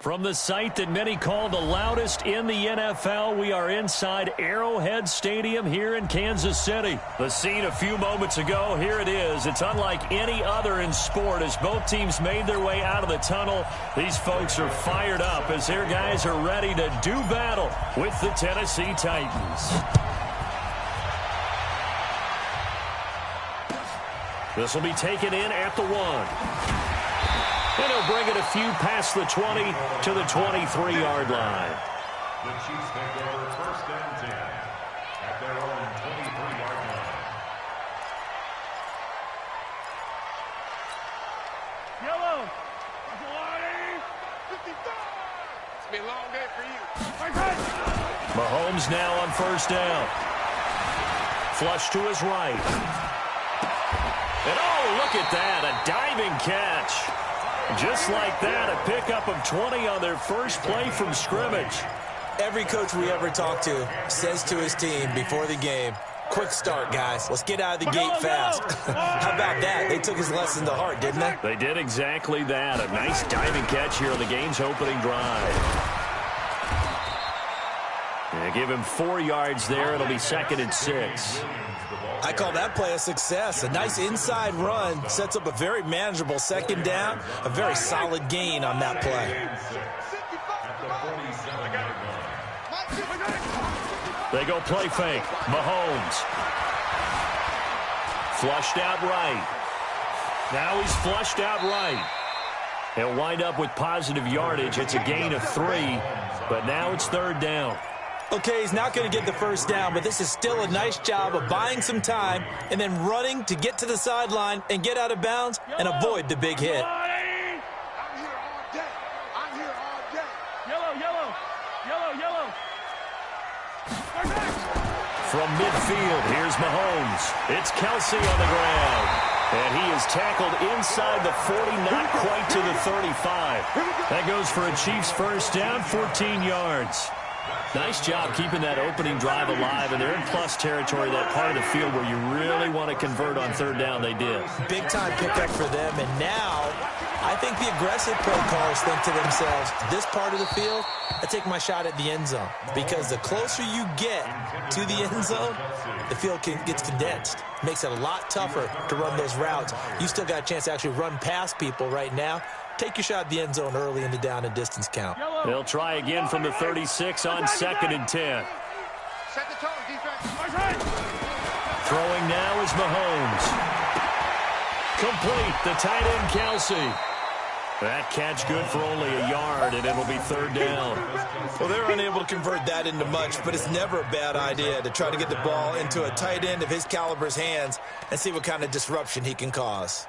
From the site that many call the loudest in the NFL, we are inside Arrowhead Stadium here in Kansas City. The scene a few moments ago, here it is. It's unlike any other in sport as both teams made their way out of the tunnel. These folks are fired up as their guys are ready to do battle with the Tennessee Titans. This will be taken in at the 1. And he'll bring it a few past the 20 to the 23-yard line. The Chiefs take over first and 10 at their own 23-yard line. Yellow. 55. It's been a long day for you. Mahomes now on first down. Flush to his right. And oh, look at that, a diving catch. Just like that, a pickup of 20 on their first play from scrimmage. Every coach we ever talk to says to his team before the game, quick start, guys. Let's get out of the gate fast. How about that? They took his lesson to heart, didn't they? They did exactly that. A nice diving catch here on the game's opening drive. They give him 4 yards there. It'll be 2nd and 6. I call that play a success. A nice inside run sets up a very manageable second down. A very solid gain on that play. They go play fake. Mahomes. Flushed out right. Now he's flushed out right. He'll wind up with positive yardage. It's a gain of 3, but now it's 3rd down. Okay, he's not going to get the first down, but this is still a nice job of buying some time and then running to get to the sideline and get out of bounds and avoid the big hit. I'm here all day. I'm here all day. Yellow, yellow. Yellow, yellow. From midfield, here's Mahomes. It's Kelsey on the ground. And he is tackled inside the 40, not quite to the 35. That goes for a Chiefs first down, 14 yards. Nice job keeping that opening drive alive, and they're in plus territory, that part of the field where you really want to convert on 3rd down. They did. Big-time pickup for them, and now I think the aggressive play callers think to themselves, this part of the field, I take my shot at the end zone, because the closer you get to the end zone, the field gets condensed. Makes it a lot tougher to run those routes. You still got a chance to actually run past people right now. Take your shot at the end zone early in the down and distance count. They'll try again from the 36 on 2nd and 10. Set the tone, defense. Throwing now is Mahomes. Complete, the tight end Kelsey. That catch good for only a yard, and it'll be 3rd down. Well, they're unable to convert that into much, but it's never a bad idea to try to get the ball into a tight end of his caliber's hands and see what kind of disruption he can cause.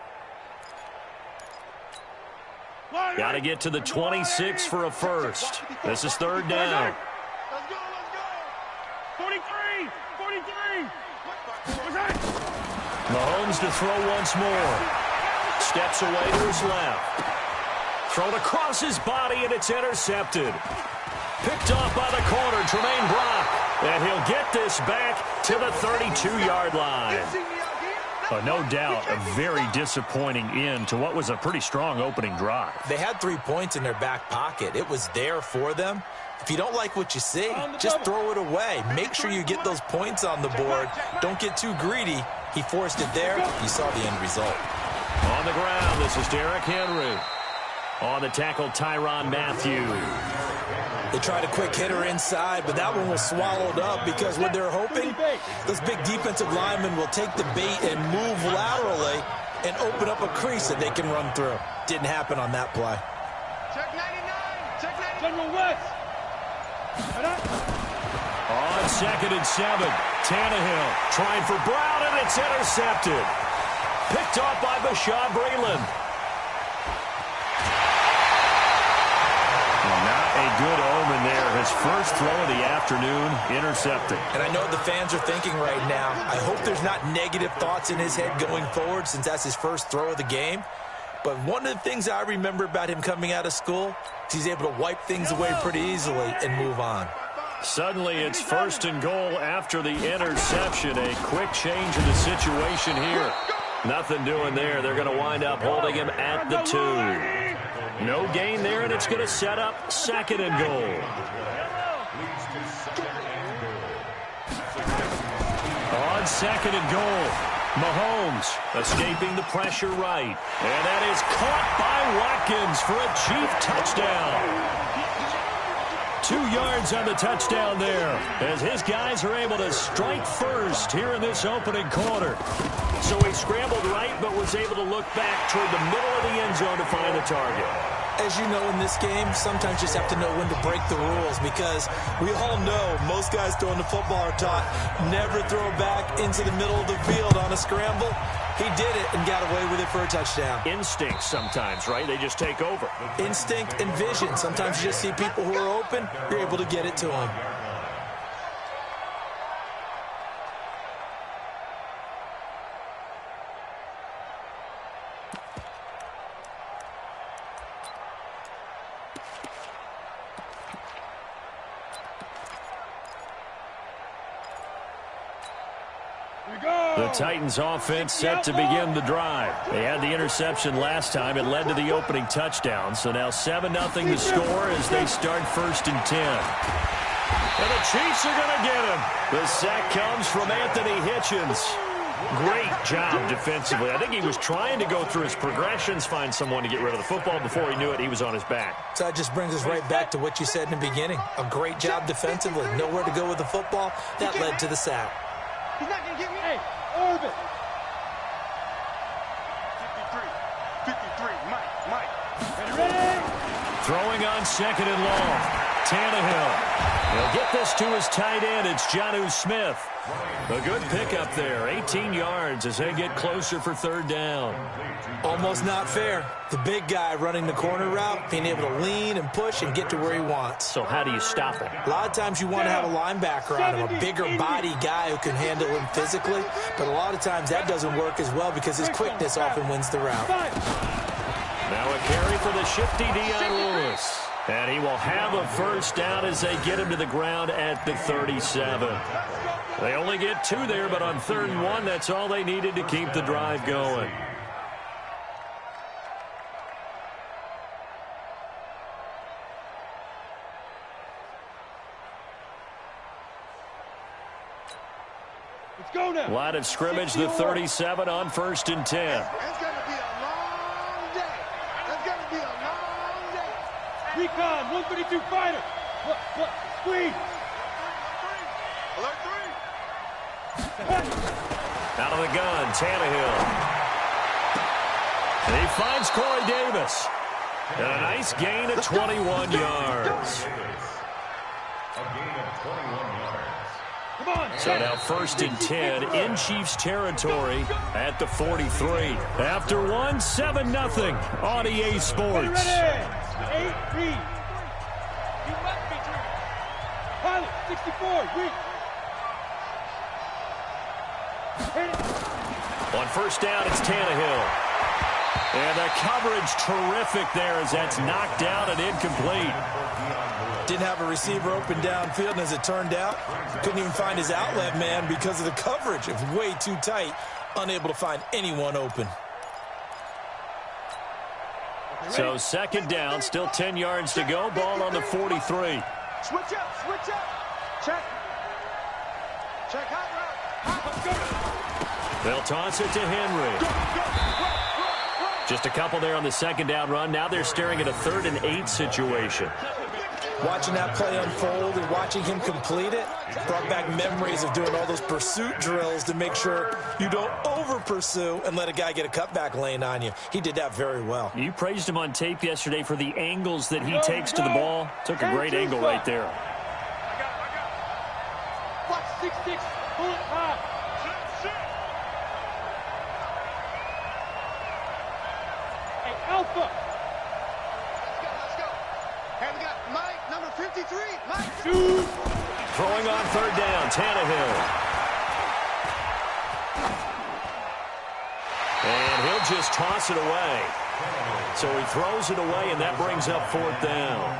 Got to get to the 26 for a first. This is 3rd down. Let's go, let's go. 43, 43. Mahomes to throw once more. Steps away to his left. Thrown across his body, and it's intercepted. Picked off by the corner, Tremaine Brock. And he'll get this back to the 32-yard line. No doubt, a very disappointing end to what was a pretty strong opening drive. They had 3 points in their back pocket. It was there for them. If you don't like what you see, just throw it away. Make sure you get those points on the board. Don't get too greedy. He forced it there. You saw the end result. On the ground, this is Derrick Henry. On the tackle, Tyrann Mathieu. They tried a quick hitter inside, but that one was swallowed up because what they're hoping, those big defensive linemen will take the bait and move laterally and open up a crease that they can run through. Didn't happen on that play. Check 99. Check 99. General West. On 2nd and 7, Tannehill trying for Brown, and it's intercepted. Picked off by Bashaud Breeland. A good omen there. His first throw of the afternoon, intercepted. And I know what the fans are thinking right now. I hope there's not negative thoughts in his head going forward since that's his first throw of the game. But one of the things I remember about him coming out of school is he's able to wipe things away pretty easily and move on. Suddenly it's 1st and goal after the interception. A quick change in the situation here. Nothing doing there. They're going to wind up holding him at the 2. No gain there, and it's going to set up second and goal. On second and goal, Mahomes escaping the pressure right. And that is caught by Watkins for a Chief touchdown. 2 yards on the touchdown there, as his guys are able to strike first here in this opening quarter. So he scrambled right, but was able to look back toward the middle of the end zone to find the target. As you know, in this game, sometimes you just have to know when to break the rules, because we all know most guys throwing the football are taught never throw back into the middle of the field on a scramble. He did it and got away with it for a touchdown. Instinct sometimes, right? They just take over. Instinct and vision. Sometimes you just see people who are open, you're able to get it to them. The Titans offense set to begin the drive. They had the interception last time. It led to the opening touchdown. So now 7-0 the score as they start 1st and 10. And the Chiefs are going to get him. The sack comes from Anthony Hitchens. Great job defensively. I think he was trying to go through his progressions, find someone to get rid of the football. Before he knew it, he was on his back. So that just brings us right back to what you said in the beginning. A great job defensively. Nowhere to go with the football. That led to the sack. He's not going to get me. Hey, Orbit. 53, Mike. Ready? Throwing on second and long. Tannehill. He'll get this to his tight end. It's Jonnu Smith. A good pickup there. 18 yards as they get closer for 3rd down. Almost not fair. The big guy running the corner route, being able to lean and push and get to where he wants. So how do you stop it? A lot of times you want to have a linebacker on him, a bigger body guy who can handle him physically. But a lot of times that doesn't work as well because his quickness often wins the route. Now a carry for the shifty Dion Lewis. And he will have a 1st down as they get him to the ground at the 37. They only get 2 there, but on 3rd and 1, that's all they needed to keep the drive going. Let's go now. Line of scrimmage, the 37 on 1st and 10. It's going to be a long day. It's going to be a long day. Recon, 132 fighter. Look, squeeze. Alert 3. Out of the gun, Tannehill. And he finds Corey Davis. And a nice gain of 21 yards. A gain of 21 yards. So now 1st and 10 in Chiefs territory at the 43. After 1, 7-0 on EA Sports. 8-3. Pilot, 64, weak. On 1st down, it's Tannehill. And the coverage terrific there as that's knocked down and incomplete. Didn't have a receiver open downfield, and as it turned out, couldn't even find his outlet man because of the coverage. It was way too tight, unable to find anyone open. So 2nd down, still 10 yards to go. Ball on the 43. Switch up. Check hot route. They'll toss it to Henry. Just a couple there on the 2nd down run. Now they're staring at a 3rd and 8 situation. Watching that play unfold and watching him complete it brought back memories of doing all those pursuit drills to make sure you don't over-pursue and let a guy get a cutback lane on you. He did that very well. You praised him on tape yesterday for the angles that he takes to the ball. Took a great angle right there. I got. Watch 6-6. Pull it high. Hey, Alpha. Let's go. Hey, we got Mike, number 53. Mike. Dude. Throwing on 3rd down, Tannehill. And he'll just toss it away. So he throws it away, and that brings up 4th down.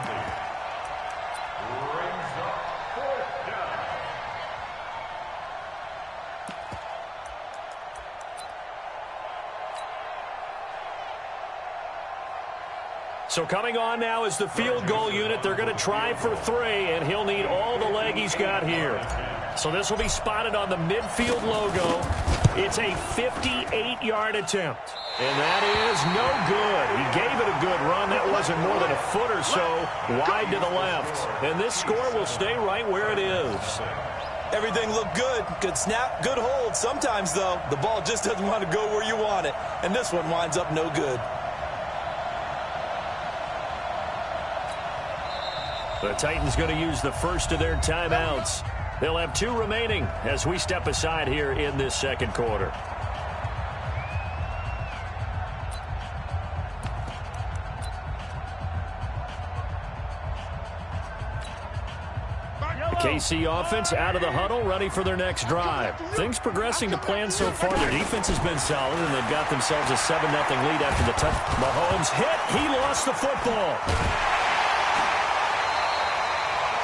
So coming on now is the field goal unit. They're going to try for 3, and he'll need all the leg he's got here. So this will be spotted on the midfield logo. It's a 58-yard attempt. And that is no good. He gave it a good run. That wasn't more than a foot or so wide to the left. And this score will stay right where it is. Everything looked good. Good snap, good hold. Sometimes, though, the ball just doesn't want to go where you want it. And this one winds up no good. The Titans going to use the first of their timeouts. They'll have 2 remaining as we step aside here in this second quarter. The KC offense out of the huddle, ready for their next drive. Things progressing to plan so far. Their defense has been solid, and they've got themselves a 7-0 lead after the touch. Mahomes hit. He lost the football.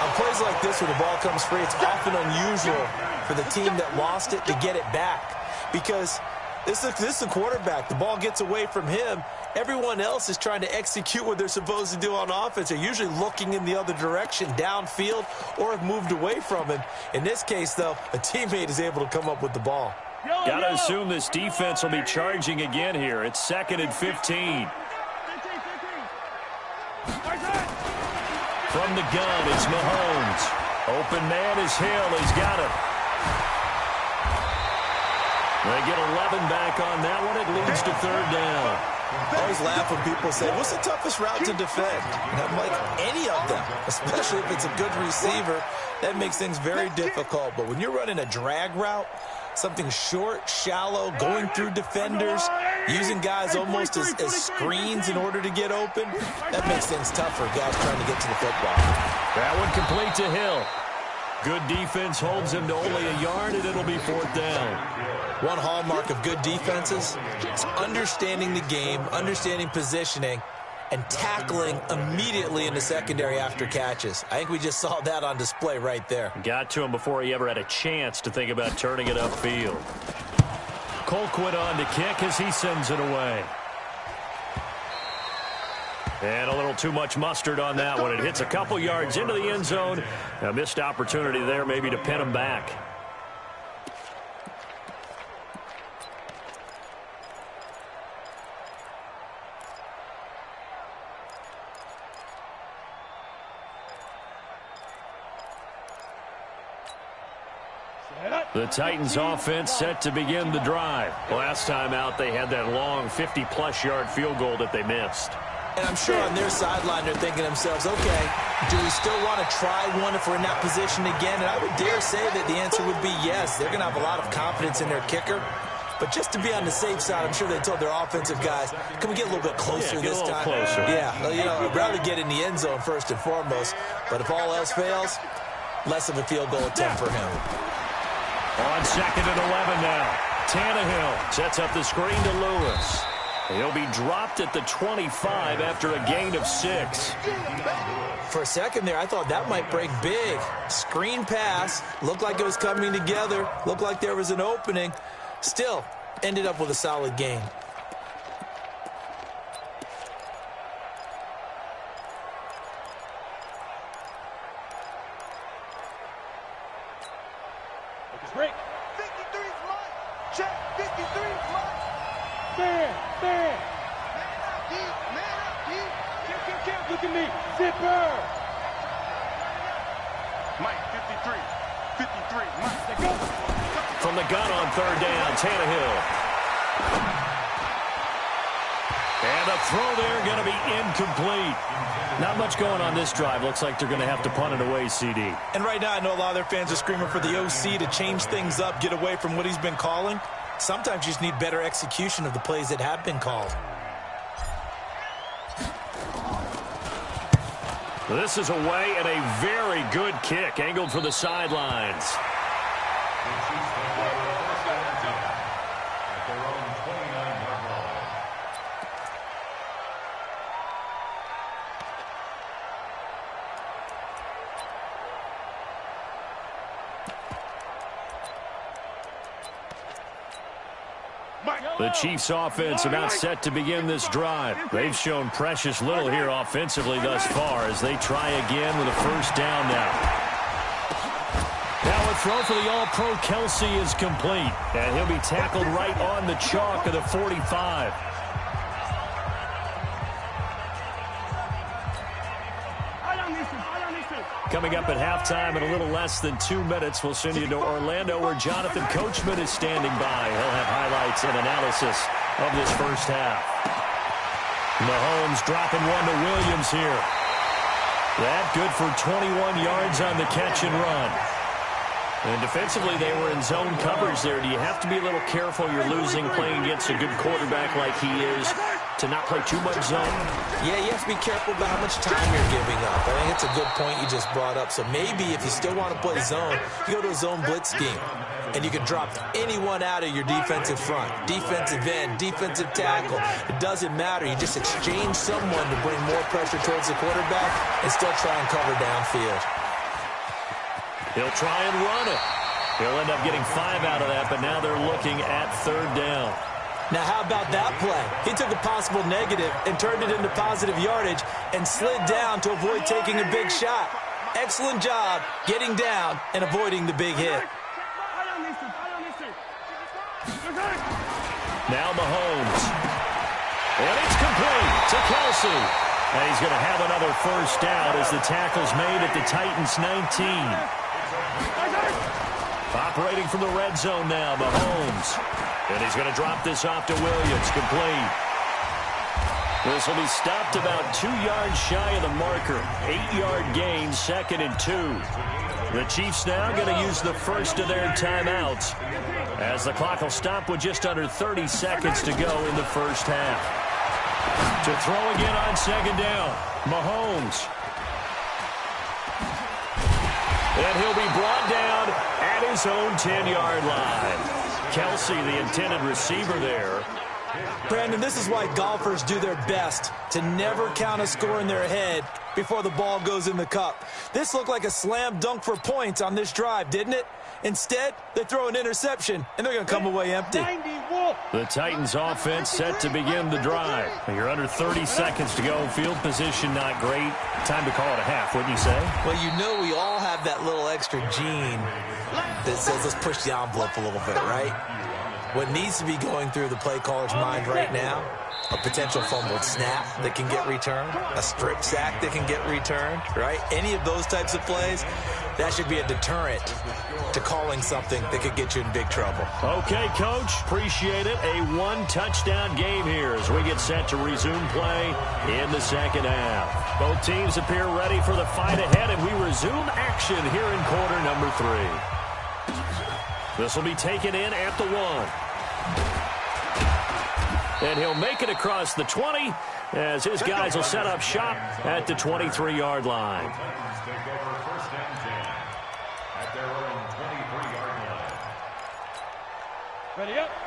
On plays like this where the ball comes free, it's often unusual for the team that lost it to get it back. Because this is the quarterback. The ball gets away from him. Everyone else is trying to execute what they're supposed to do on offense. They're usually looking in the other direction, downfield, or have moved away from him. In this case, though, a teammate is able to come up with the ball. Got to assume this defense will be charging again here. It's 2nd and 15. From the gun, it's Mahomes. Open man is Hill. He's got it. They get 11 back on that one. It leads to 3rd down. I always laugh when people say, what's the toughest route to defend? And I'm like, any of them, especially if it's a good receiver. That makes things very difficult. But when you're running a drag route, something short, shallow, going through defenders, using guys almost as screens in order to get open, that makes things tough for guys trying to get to the football. That one complete to Hill. Good defense holds him to only a yard, and it'll be 4th down. One hallmark of good defenses is understanding the game, understanding positioning, and tackling immediately in the secondary after catches. I think we just saw that on display right there. Got to him before he ever had a chance to think about turning it upfield. Colquitt on to kick as he sends it away. And a little too much mustard on that one. It hits a couple yards into the end zone. A missed opportunity there maybe to pin him back. The Titans offense set to begin the drive. Last time out, they had that long 50-plus yard field goal that they missed. And I'm sure on their sideline they're thinking to themselves, okay, do we still want to try one if we're in that position again? And I would dare say that the answer would be yes. They're going to have a lot of confidence in their kicker. But just to be on the safe side, I'm sure they told their offensive guys, can we get a little bit closer this time? Closer. Yeah, you know, I'd rather get in the end zone first and foremost. But if all else fails, less of a field goal attempt for him. On 2nd and 11 now. Tannehill sets up the screen to Lewis. He'll be dropped at the 25 after a gain of 6. For a second there, I thought that might break big. Screen pass. Looked like it was coming together. Looked like there was an opening. Still, ended up with a solid gain. Break. 53's mine. Check. 53's mine. Stand. Man up, D. Count. Look at me. Zipper. Mike, 53. 53. Mike. Let's go. From the gun on 3rd down, Tannehill. And the throw there going to be incomplete. Not much going on this drive. Looks like they're going to have to punt it away, CD. And right now, I know a lot of their fans are screaming for the OC to change things up, get away from what he's been calling. Sometimes you just need better execution of the plays that have been called. This is away and a very good kick, angled for the sidelines. The Chiefs offense about set to begin this drive. They've shown precious little here offensively thus far as they try again with a first down now. Now a throw for the All-Pro Kelsey is complete, and he'll be tackled right on the chalk of the 45. Coming up at halftime in a little less than 2 minutes, we'll send you to Orlando where Jonathan Coachman is standing by. He'll have highlights and analysis of this first half. Mahomes dropping one to Williams here. That good for 21 yards on the catch and run. And defensively, they were in zone coverage there. Do you have to be a little careful? You're losing playing against a good quarterback like he is to not play too much zone? Yeah, you have to be careful about how much time you're giving up. I think it's a good point you just brought up. So maybe if you still want to play zone, you go to a zone blitz scheme. And you can drop anyone out of your defensive front, defensive end, defensive tackle. It doesn't matter. You just exchange someone to bring more pressure towards the quarterback and still try and cover downfield. He'll try and run it. He'll end up getting 5 out of that, but now they're looking at third down. Now, how about that play? He took a possible negative and turned it into positive yardage and slid down to avoid taking a big shot. Excellent job getting down and avoiding the big hit. Now Mahomes. And it's complete to Kelsey. And he's going to have another first down as the tackle's made at the Titans' 19. Operating from the red zone now, Mahomes. And he's going to drop this off to Williams, complete. This will be stopped about 2 yards shy of the marker. 8-yard gain, 2nd and 2. The Chiefs now going to use the first of their timeouts as the clock will stop with just under 30 seconds to go in the first half. To throw again on second down, Mahomes. And he'll be brought down at his own 10-yard line. Kelsey, the intended receiver there. Brandon, this is why golfers do their best to never count a score in their head before the ball goes in the cup. This looked like a slam dunk for points on this drive, didn't it? Instead, they throw an interception, and they're going to come away empty. The Titans offense set to begin the drive. You're under 30 seconds to go. Field position not great. Time to call it a half, wouldn't you say? Well, you know we all have that little extra gene that says let's push the envelope a little bit, right? What needs to be going through the play caller's mind right now, a potential fumbled snap that can get returned, a strip sack that can get returned, right? Any of those types of plays, that should be a deterrent to calling something that could get you in big trouble. Okay, Coach. Appreciate it. A one-touchdown game here as we get set to resume play in the second half. Both teams appear ready for the fight ahead, and we resume action here in quarter number 3. This will be taken in at the 1. And he'll make it across the 20 as his guys will set up shop at the 23-yard line.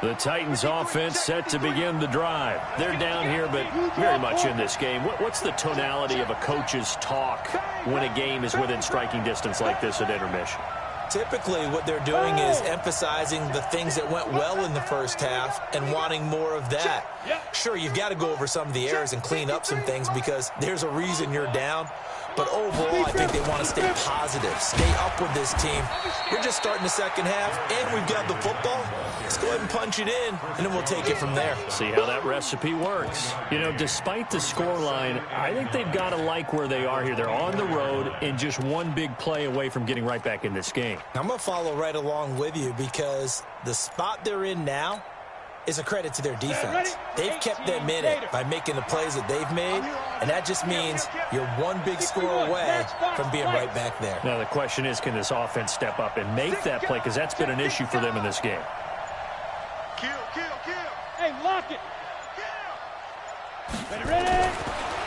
The Titans offense set to begin the drive. They're down here, but very much in this game. What's the tonality of a coach's talk when a game is within striking distance like this at intermission? Typically, what they're doing is emphasizing the things that went well in the first half and wanting more of that. Sure, you've got to go over some of the errors and clean up some things because there's a reason you're down. But overall, I think they want to stay positive, stay up with this team. We're just starting the second half, and we've got the football. Let's go ahead and punch it in, and then we'll take it from there. See how that recipe works. You know, despite the scoreline, I think they've got to like where they are here. They're on the road and just one big play away from getting right back in this game. I'm going to follow right along with you because the spot they're in now is a credit to their defense. They've kept them in it by making the plays that they've made, and that just means you're one big score away from being right back there. Now the question is, can this offense step up and make that play? Because that's been an issue for them in this game. Kill. Hey, lock it. Ready.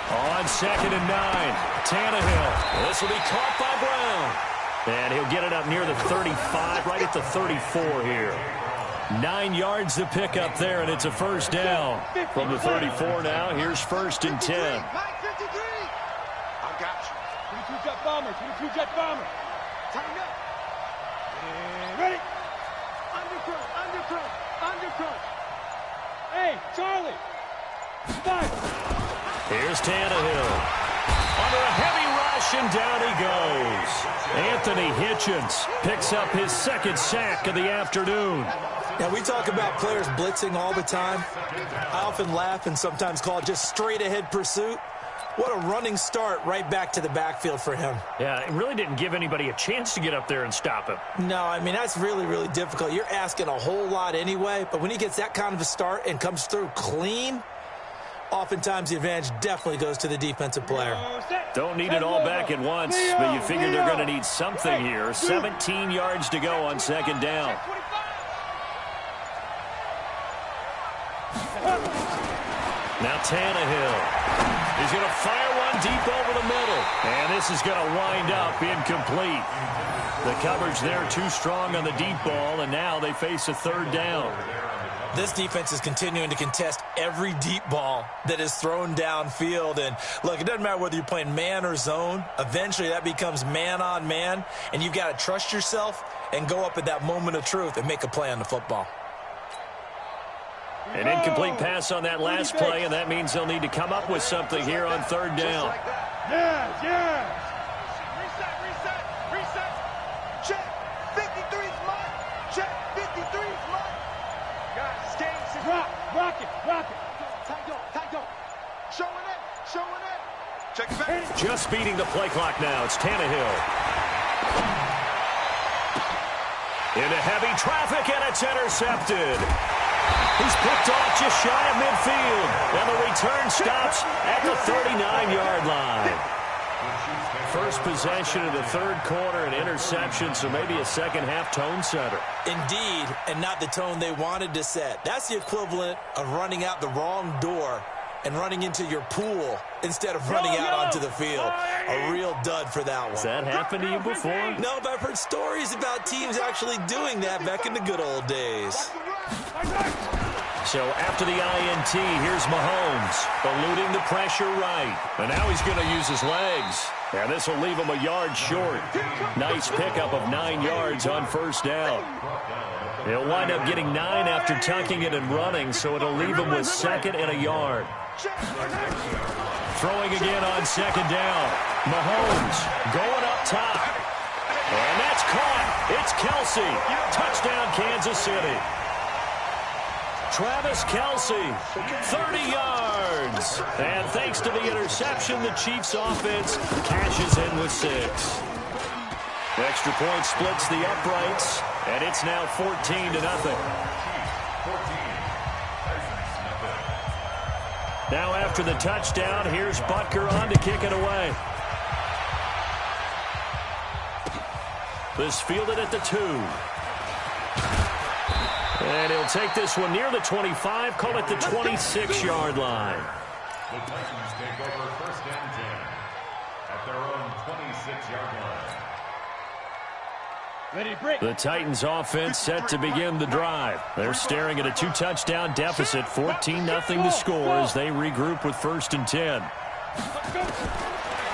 On 2nd and 9, Tannehill. This will be caught by Brown. And he'll get it up near the 35, right at the 34 here. 9 yards to pick up there, and it's a first down. From the 34 now, here's 1st and 10. I got you. 22-jet bomber. Time up. And ready. Undercut. Hey, Charlie. Stop. Here's Tannehill. Under a heavy rush, and down he goes. Anthony Hitchens picks up his second sack of the afternoon. Now, we talk about players blitzing all the time. I often laugh and sometimes call it just straight-ahead pursuit. What a running start right back to the backfield for him. Yeah, it really didn't give anybody a chance to get up there and stop him. No, I mean, that's really, really difficult. You're asking a whole lot anyway, but when he gets that kind of a start and comes through clean, oftentimes the advantage definitely goes to the defensive player. Don't need it all back at once, but you figure they're going to need something here. 17 yards to go on second down. Now Tannehill. He's going to fire one deep over the middle. And this is going to wind up incomplete. The coverage there too strong on the deep ball, and now they face a third down. This defense is continuing to contest every deep ball that is thrown downfield. And, look, it doesn't matter whether you're playing man or zone. Eventually that becomes man on man, and you've got to trust yourself and go up at that moment of truth and make a play on the football. An incomplete pass on that last play, and that means they'll need to come up with something here on third down. Yeah. Reset. Check. 53's mine. Check. 53's mine. Guys, this game is Rock it. Tight go. Showing it. Check it back. Just beating the play clock now. It's Tannehill. Into heavy traffic, and it's intercepted. He's picked off just shy of midfield, and the return stops at the 39-yard line. First possession of the third quarter, an interception, so maybe a second-half tone setter. Indeed, and not the tone they wanted to set. That's the equivalent of running out the wrong door and running into your pool instead of running out onto the field. A real dud for that one. Has that happened to you before? No, but I've heard stories about teams actually doing that back in the good old days. So after the INT, here's Mahomes, eluding the pressure right. And now he's going to use his legs. And this will leave him a yard short. Nice pickup of 9 yards on first down. He'll wind up getting 9 after tucking it and running, so it'll leave him with second and a yard. Throwing again on second down. Mahomes going up top. And that's caught. It's Kelce. Touchdown, Kansas City. Travis Kelce, 30 yards. And thanks to the interception, the Chiefs offense cashes in with 6. Extra point splits the uprights, and it's now 14-0. Now after the touchdown, here's Butker on to kick it away. This fielded at the 2. And he'll take this one near the 25, call it the 26-yard line. The Titans take over first and 10 at their own 26-yard line. Ready to break. The Titans offense set to begin the drive. They're staring at a 2-touchdown deficit, 14-0 to score as they regroup with first and 10.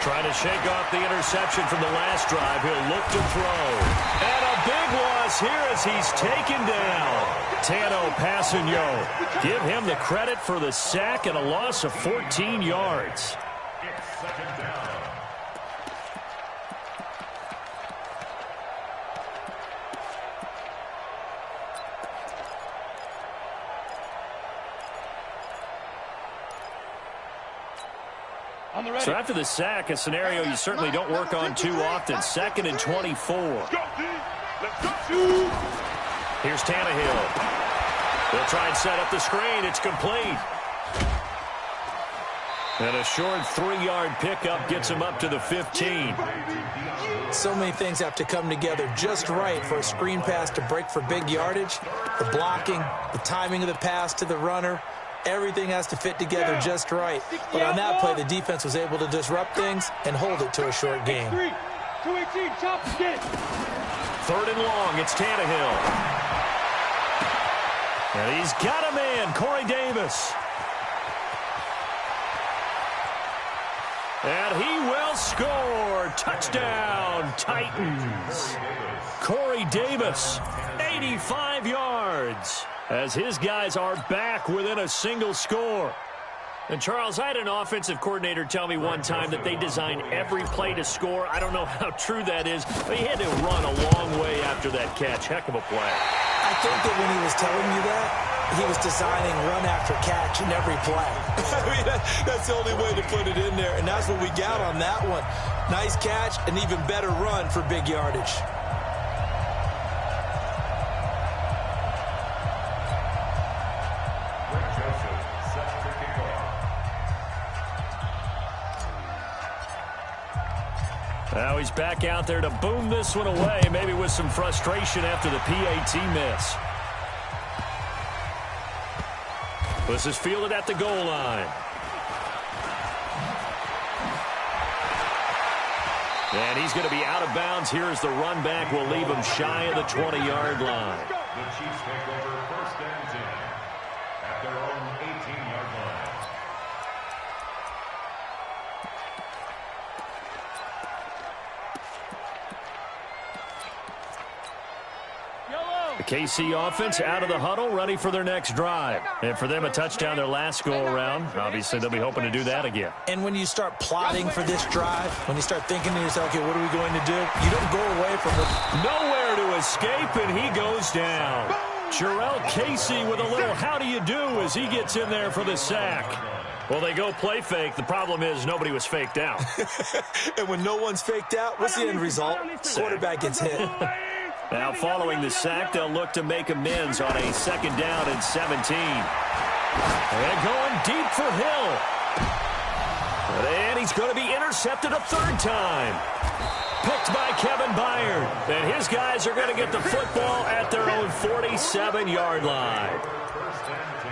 Trying to shake off the interception from the last drive. He'll look to throw. And a big loss here as he's taken down. Tano Passanio. Give him the credit for the sack and a loss of 14 yards. It's second down. So after the sack, a scenario you certainly don't work on too often. 2nd and 24. Here's Tannehill. They'll try and set up the screen. It's complete. And a short 3-yard pickup gets him up to the 15. So many things have to come together just right for a screen pass to break for big yardage. The blocking, the timing of the pass to the runner. Everything has to fit together just right. But on that play, the defense was able to disrupt things and hold it to a short game. 218, chop again. 3rd and long, it's Tannehill. And he's got a man, Corey Davis. And he will score. Touchdown, Titans. Corey Davis, 85 yards. as his guys are back within a single score. And, Charles, I had an offensive coordinator tell me one time that they designed every play to score. I don't know how true that is, but he had to run a long way after that catch. Heck of a play. I think that when he was telling you that, he was designing run after catch in every play. I mean, that's the only way to put it in there, and that's what we got on that one. Nice catch, an even better run for big yardage. Now he's back out there to boom this one away, maybe with some frustration after the PAT miss. This is fielded at the goal line. And he's going to be out of bounds here as the run back will leave him shy of the 20-yard line. The Chiefs take over first and 10 at their own 18-yard line. The KC offense out of the huddle, ready for their next drive. And for them, a touchdown their last go-around. Obviously, they'll be hoping to do that again. And when you start plotting for this drive, when you start thinking to yourself, okay, what are we going to do? You don't go away from it. Nowhere to escape, and he goes down. Jurrell Casey with a little how do you do as he gets in there for the sack. Well, they go play fake. The problem is nobody was faked out. And when no one's faked out, what's the end result? Quarterback gets hit. Now, following the sack, they'll look to make amends on a 2nd down and 17. And going deep for Hill. And he's going to be intercepted a 3rd time. Picked by Kevin Byard. And his guys are going to get the football at their own 47-yard line.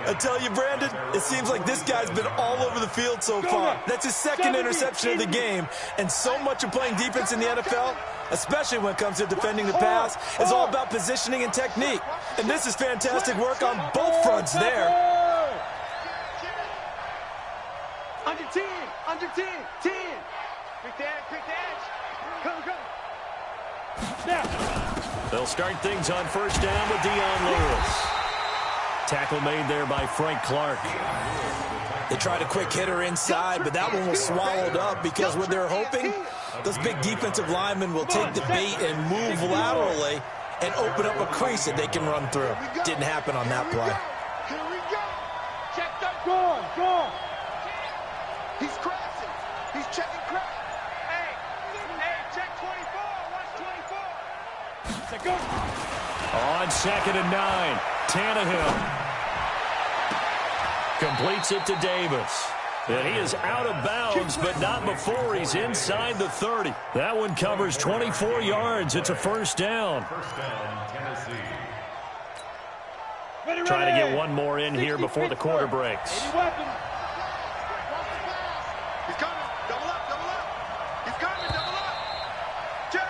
I tell you, Brandon, it seems like this guy's been all over the field so far. That's his 2nd interception of the game. And so much of playing defense in the NFL, especially when it comes to defending the pass, is all about positioning and technique. And this is fantastic work on both fronts there. Under 10, under 10, 10. Quick dash. Come. Snap. They'll start things on 1st down with Dion Lewis. Tackle made there by Frank Clark. They tried a quick hitter inside, but that one was swallowed up because what they're hoping, those big defensive linemen will take the bait and move laterally and open up a crease that they can run through. Didn't happen on that play. Here we go. Check that. Go on. He's crashing. He's checking crack. Hey, check 24. Watch 24. Let's go. On 2nd and 9, Tannehill completes it to Davis. And he is out of bounds, but not before he's inside the 30. That one covers 24 yards. It's a 1st down. First down, Tennessee. Ready. Trying to get one more in here before the quarter breaks. He's coming. Double up. He's coming. Double up. Check.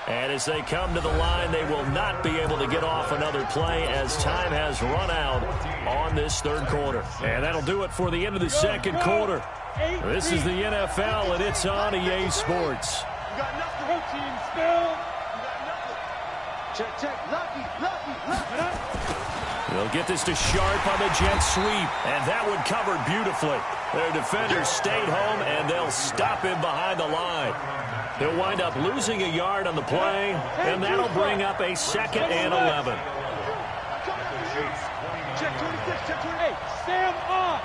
And as they come to the line, they will not be able to get off another play as time has run out on this 3rd quarter. And that'll do it for the end of the 2nd quarter. This is the NFL, and it's on EA Sports. You got nothing. Whole team still. You got nothing. Check. Lucky. They'll get this to Sharp on the jet sweep, and that one covered beautifully. Their defenders stayed home, and they'll stop him behind the line. He'll wind up losing a yard on the play, and that'll bring up a 2nd and 11. Check 26. Check 28. Stand up.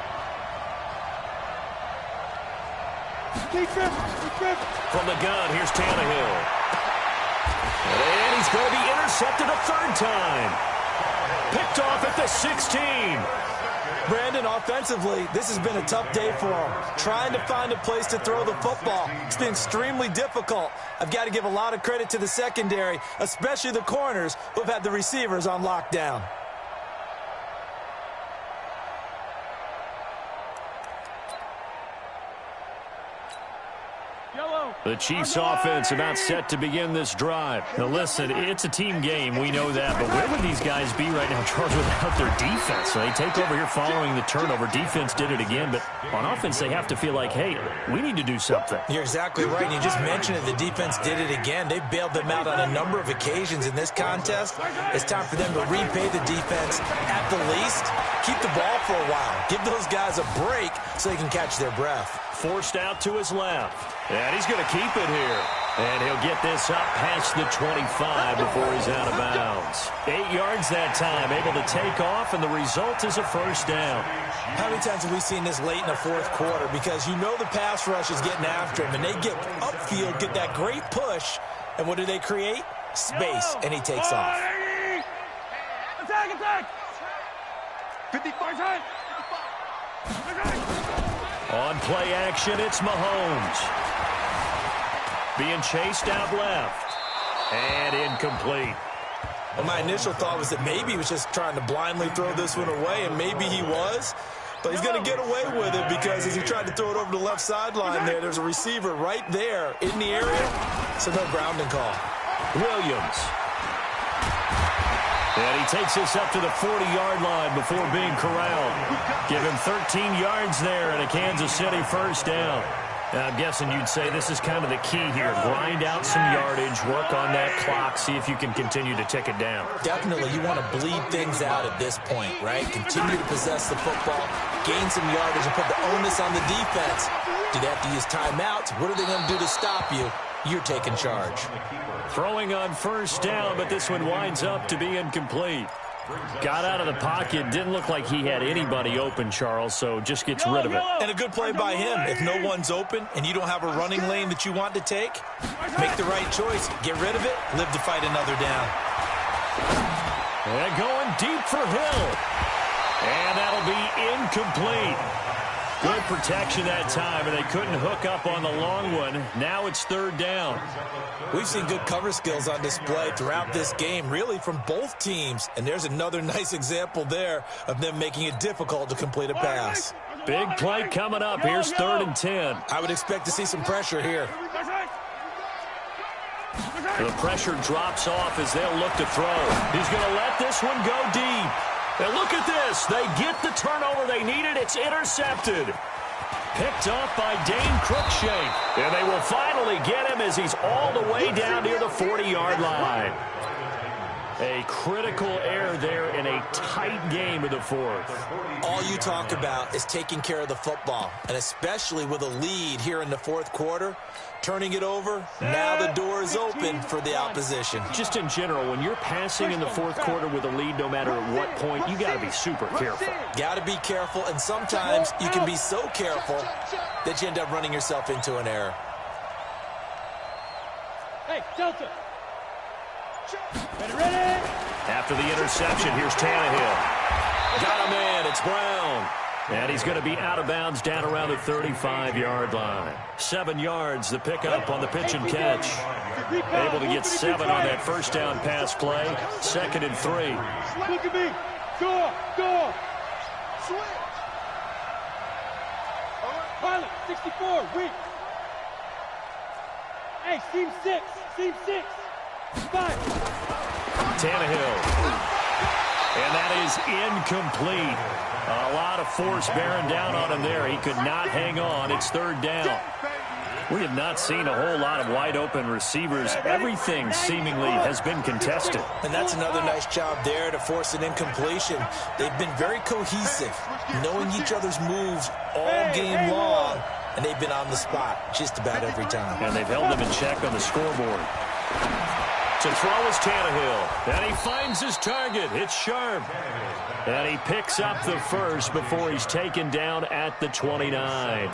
From the gun, here's Tannehill. And he's going to be intercepted a 3rd time. Picked off at the 16. Brandon, offensively, this has been a tough day for him. Trying to find a place to throw the football. It's been extremely difficult. I've got to give a lot of credit to the secondary, especially the corners who have had the receivers on lockdown. The Chiefs offense about set to begin this drive. Now listen, it's a team game, we know that, but where would these guys be right now, Charles, without their defense? So they take over here following the turnover. Defense did it again, but on offense they have to feel like, hey, we need to do something. You're exactly right. You just mentioned it. The defense did it again. They bailed them out on a number of occasions in this contest. It's time for them to repay the defense at the least. Keep the ball for a while. Give those guys a break so they can catch their breath. Forced out to his left. And he's going to keep it here. And he'll get this up past the 25 before he's out of bounds. 8 yards that time, able to take off, and the result is a first down. How many times have we seen this late in the fourth quarter? Because you know the pass rush is getting after him, and they get upfield, get that great push, and what do they create? Space, and he takes off. Attack! 55. On play action, it's Mahomes. Being chased out left. And incomplete. Well, my initial thought was that maybe he was just trying to blindly throw this one away, and maybe he was. But he's going to get away with it because as he tried to throw it over the left sideline there's a receiver right there in the area. So no grounding call. Williams. And he takes this up to the 40-yard line before being corralled. Give him 13 yards there and a Kansas City first down. Now, I'm guessing you'd say this is kind of the key here. Grind out some yardage, work on that clock, see if you can continue to tick it down. Definitely, you want to bleed things out at this point, right? Continue to possess the football, gain some yardage, and put the onus on the defense. Do they have to use timeouts? What are they going to do to stop you? You're taking charge. Throwing on first down, but this one winds up to be incomplete. Got out of the pocket. Didn't look like he had anybody open, Charles, so just gets rid of it. And a good play by him. If no one's open and you don't have a running lane that you want to take, make the right choice. Get rid of it. Live to fight another down. And going deep for Hill. And that'll be incomplete. Good protection that time, and they couldn't hook up on the long one. Now it's third down. We've seen good cover skills on display throughout this game, really from both teams. And there's another nice example there of them making it difficult to complete a pass. Big play coming up. Here's 3rd and 10. I would expect to see some pressure here. The pressure drops off as they'll look to throw. He's going to let this one go deep. And look at this. They get the turnover they needed. It's intercepted. Picked off by Dane Cruikshank. And they will finally get him as he's all the way down near the 40-yard line. A critical error there in a tight game of the fourth. All you talk about is taking care of the football, and especially with a lead here in the fourth quarter, turning it over, now the door is open for the opposition. Just in general, when you're passing in the fourth quarter with a lead, no matter at what point, you got to be super careful. Got to be careful, and sometimes you can be so careful that you end up running yourself into an error. Hey, Delta. Ready? After the interception, here's Tannehill. Got a man, it's Brown. And he's going to be out of bounds down around the 35-yard line. 7 yards, the pickup on the pitch and catch. Able to get 7 on that first down pass play. 2nd and 3. Look at me. Go. Switch. Pilot, 64, weak. Hey, seam 6. 5. Tannehill. And that is incomplete. A lot of force bearing down on him there. He could not hang on. It's 3rd down. We have not seen a whole lot of wide-open receivers. Everything seemingly has been contested. And that's another nice job there to force an incompletion. They've been very cohesive, knowing each other's moves all game long, and they've been on the spot just about every time. And they've held them in check on the scoreboard. To throw is Tannehill. And he finds his target. It's Sharp. And he picks up the first before he's taken down at the 29.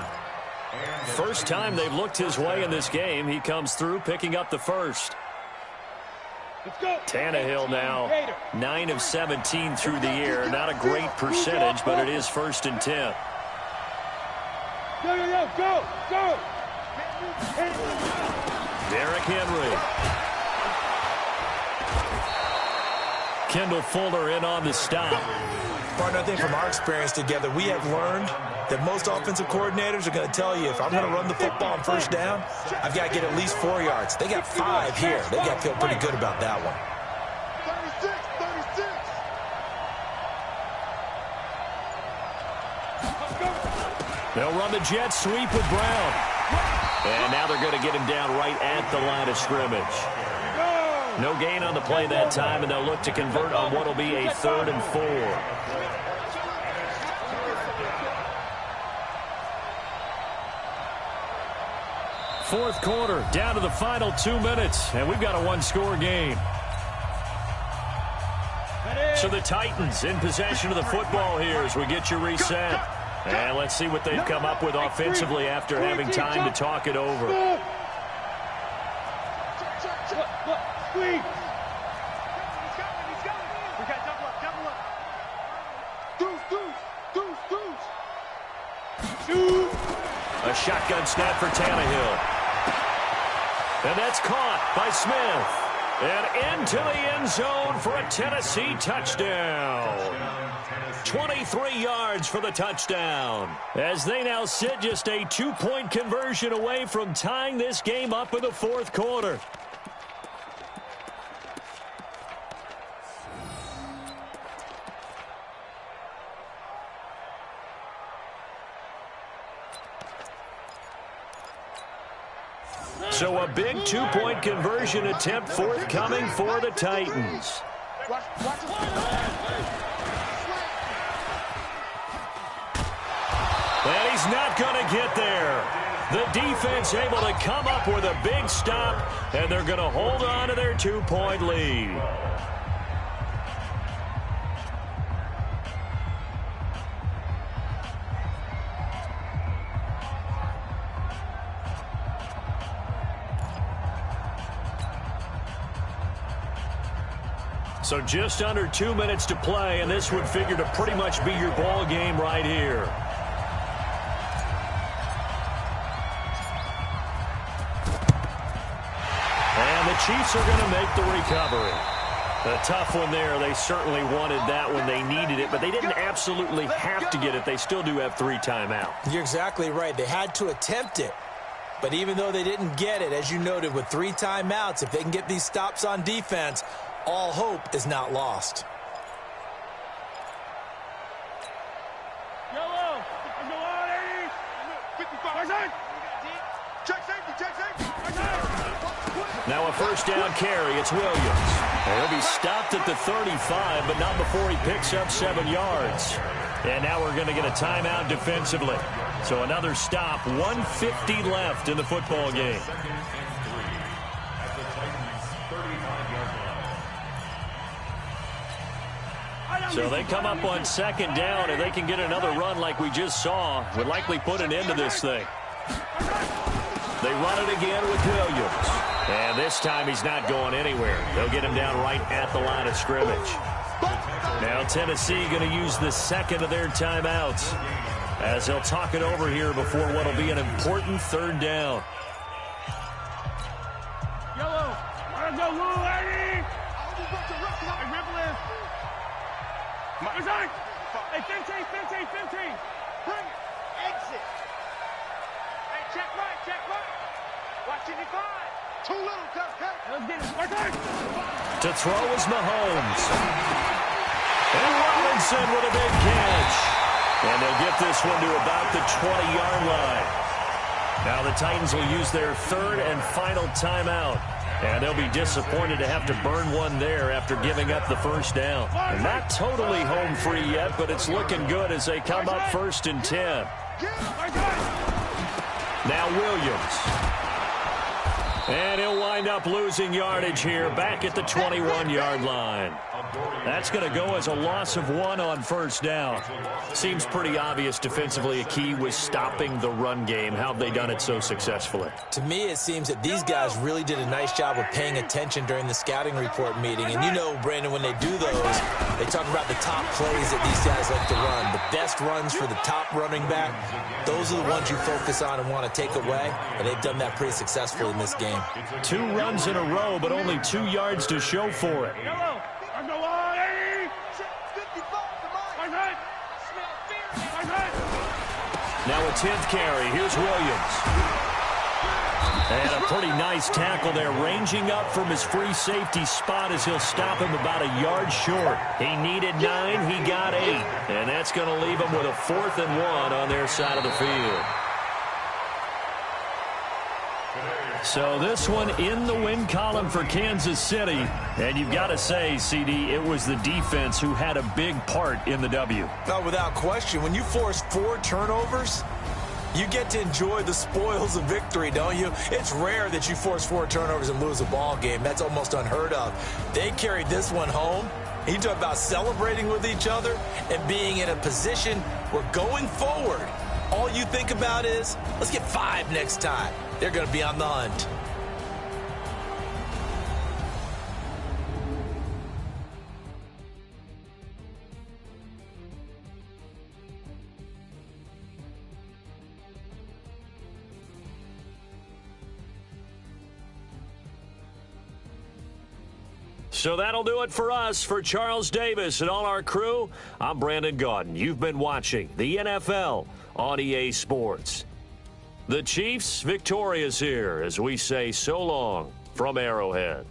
First time they've looked his way in this game. He comes through picking up the first. Tannehill now 9 of 17 through the air. Not a great percentage, but it is 1st and 10. Go. Derrick Henry. Kendall Fuller in on the stop. Partner, I think from our experience together, we have learned that most offensive coordinators are going to tell you, if I'm going to run the football on first down, I've got to get at least 4 yards. They got 5 here. They got to feel pretty good about that one. 36. They'll run the jet sweep with Brown. And now they're going to get him down right at the line of scrimmage. No gain on the play that time, and they'll look to convert on what will be a 3rd and 4. Fourth quarter, down to the final 2 minutes, and we've got a one-score game. So the Titans in possession of the football here as we get you reset. And let's see what they've come up with offensively after having time to talk it over. Squeeze. We got double up. Deuce. A shotgun snap for Tannehill. And that's caught by Smith. And into the end zone for a Tennessee touchdown. 23 yards for the touchdown. As they now sit just a 2-point conversion away from tying this game up in the fourth quarter. So a big 2-point conversion attempt forthcoming for the Titans. And he's not going to get there. The defense able to come up with a big stop, and they're going to hold on to their 2-point lead. So just under 2 minutes to play, and this would figure to pretty much be your ball game right here. And the Chiefs are going to make the recovery. A tough one there. They certainly wanted that when they needed it, but they didn't absolutely have to get it. They still do have 3 timeouts. You're exactly right. They had to attempt it. But even though they didn't get it, as you noted, with 3 timeouts, if they can get these stops on defense, all hope is not lost. Yellow. Go on, 80. 55. Check safety. Now a first down carry. It's Williams. And he'll be stopped at the 35, but not before he picks up 7 yards. And now we're going to get a timeout defensively. So another stop. 1:50 left in the football game. So they come up on second down, and they can get another run like we just saw. Would likely put an end to this thing. They run it again with Williams. And this time he's not going anywhere. They'll get him down right at the line of scrimmage. Now Tennessee going to use the second of their timeouts as they'll talk it over here before what will be an important 3rd down. Yellow. Let's go, Lou, 80. Hey, 15. Bring it. Exit. Hey, check right. Watching it fly. Too little, cut. Let's get it. To throw is Mahomes. And Robinson with a big catch. And they'll get this one to about the 20-yard line. Now the Titans will use their 3rd and final timeout. And they'll be disappointed to have to burn one there after giving up the first down. They're not totally home free yet, but it's looking good as they come up 1st and 10. Now Williams. And he'll wind up losing yardage here back at the 21-yard line. That's going to go as a loss of 1 on first down. Seems pretty obvious defensively a key was stopping the run game. How have they done it so successfully? To me, it seems that these guys really did a nice job of paying attention during the scouting report meeting. And you know, Brandon, when they do those, they talk about the top plays that these guys like to run. The best runs for the top running back, those are the ones you focus on and want to take away. And they've done that pretty successfully in this game. 2 runs in a row, but only 2 yards to show for it. Now a 10th carry. Here's Williams. And a pretty nice tackle there, ranging up from his free safety spot as he'll stop him about a yard short. He needed 9, he got 8. And that's going to leave him with a 4th and 1 on their side of the field. So this one in the win column for Kansas City. And you've got to say, CD, it was the defense who had a big part in the W. No, without question. When you force 4 turnovers, you get to enjoy the spoils of victory, don't you? It's rare that you force 4 turnovers and lose a ball game. That's almost unheard of. They carried this one home. You talk about celebrating with each other and being in a position where going forward, all you think about is, let's get 5 next time. They're going to be on the hunt. So that'll do it for us. For Charles Davis and all our crew, I'm Brandon Gaudin. You've been watching the NFL on EA Sports. The Chiefs victorious here as we say so long from Arrowhead.